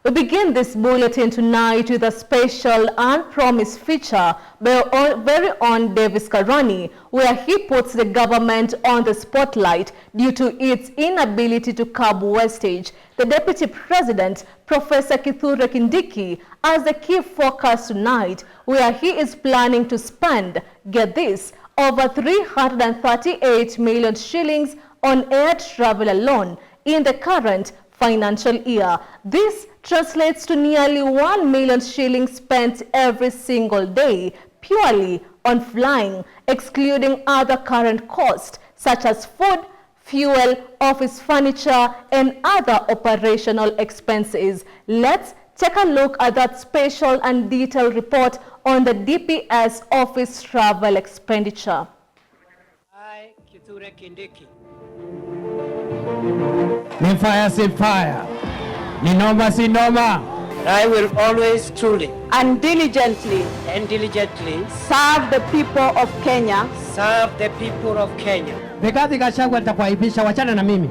We begin this bulletin tonight with a special unpromised feature by our very own Davis KARANI, where he puts the government on the spotlight due to its inability to curb wastage. The Deputy President, Professor KITURA Kindiki, has the key focus tonight, where he is planning to spend, get this, over 338 million shillings on air travel alone in the current financial year. This translates to nearly 1 million shillings spent every single day purely on flying, excluding other current costs such as food, fuel, office furniture, and other operational expenses. Let's take a look at that special and detailed report on the DPS office travel expenditure. I, KITURA Kindiki. Ni fire si fire, ni noma si noma. I will always truly and diligently serve the people of Kenya. Rigathi Gachagua nitakuaibisha, wachana na mimi.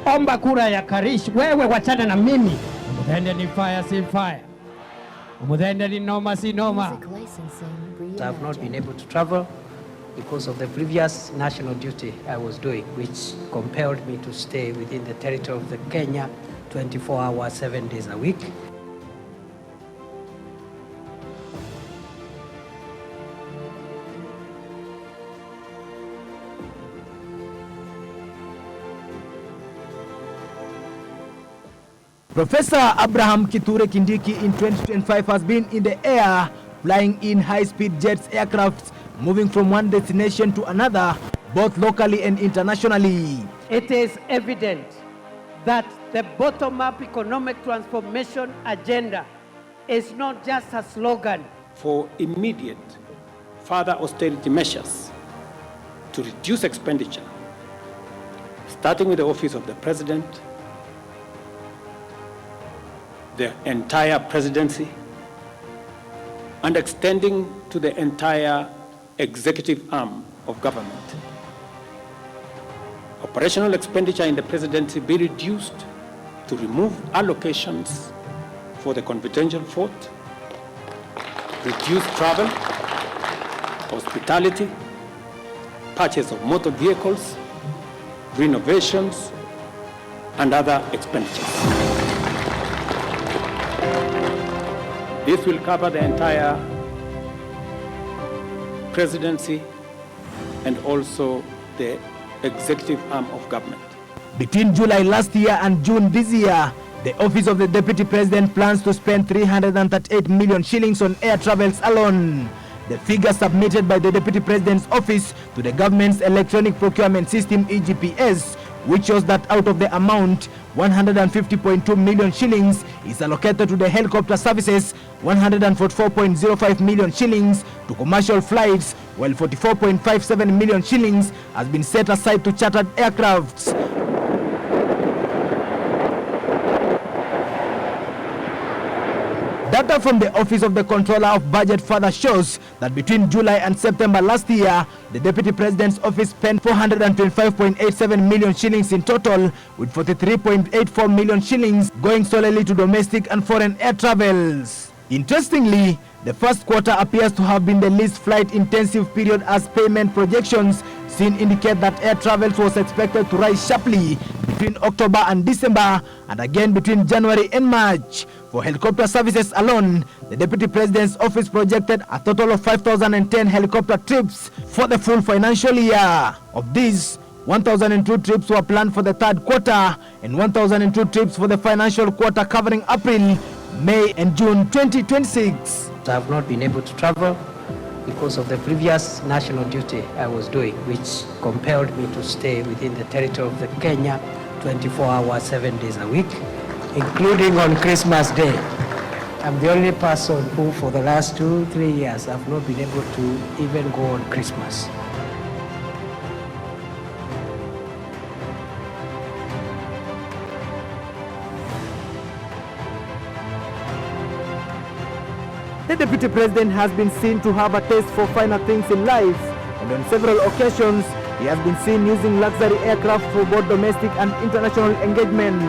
Omba kura ya Karish, wewe wachana na mimi. Umudhende ni fire si fire, umudhende ni noma si noma. I have not been able to travel because of the previous national duty I was doing, which compelled me to stay within the territory of the Kenya 24 hours, 7 days a week. Professor Abraham KITURA Kindiki in 2025 has been in the air, flying in high-speed jets aircrafts, moving from one destination to another, both locally and internationally. It is evident that the bottom-up economic transformation agenda is not just a slogan. For immediate further austerity measures to reduce expenditure, starting with the Office of the President, the entire presidency, and extending to the entire executive arm of government. Operational expenditure in the presidency be reduced to remove allocations for the confidential fort, reduce travel, hospitality, purchase of motor vehicles, renovations, and other expenditures. This will cover the entire presidency and also the executive arm of government. Between July last year and June this year, the Office of the Deputy President plans to spend 338 million shillings on air travels alone. The figure submitted by the Deputy President's Office to the government's electronic procurement system EGPS, which shows that out of the amount, 150.2 million shillings is allocated to the helicopter services, 144.05 million shillings to commercial flights, while 44.57 million shillings has been set aside to chartered aircrafts. Data from the Office of the Controller of Budget further shows that between July and September last year, the Deputy President's Office spent 425.87 million shillings in total, with 43.84 million shillings going solely to domestic and foreign air travels. Interestingly, the first quarter appears to have been the least flight-intensive period, as payment projections seen indicate that air travel was expected to rise sharply between October and December, and again between January and March. For helicopter services alone, the Deputy President's Office projected a total of 5,010 helicopter trips for the full financial year. Of these, 1,002 trips were planned for the third quarter and 1,002 trips for the financial quarter covering April, May and June 2026. I have not been able to travel because of the previous national duty I was doing, which compelled me to stay within the territory of the Kenya 24 hours, 7 days a week, including on Christmas Day. I'm the only person who for the last 2-3 years have not been able to even go on Christmas. The Deputy President has been seen to have a taste for finer things in life, and on several occasions, he has been seen using luxury aircraft for both domestic and international engagements.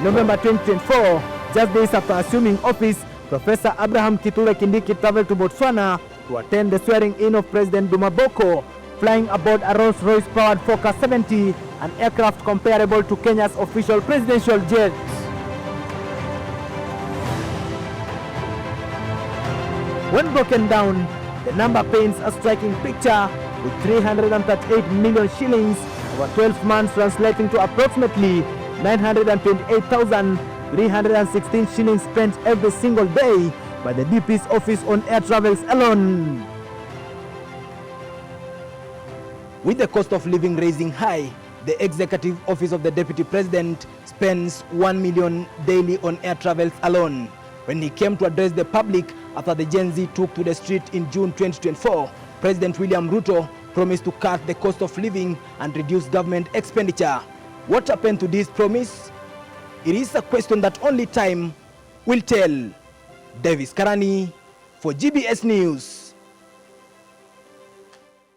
November 2024, just days after assuming office, Professor Abraham KITURA Kindiki traveled to Botswana to attend the swearing-in of President Duma Boko, flying aboard a Rolls-Royce powered Fokker 70, an aircraft comparable to Kenya's official presidential jet. When broken down, the number paints a striking picture, with 338 million shillings over 12 months translating to approximately 928,316 shillings spent every single day by the DP's office on air travels alone. With the cost of living rising high, the Executive Office of the Deputy President spends 1 million daily on air travels alone. When he came to address the public after the Gen Z took to the street in June 2024, President William Ruto promised to cut the cost of living and reduce government expenditure. What happened to this promise? It is a question that only time will tell. Davis Karani for GBS News.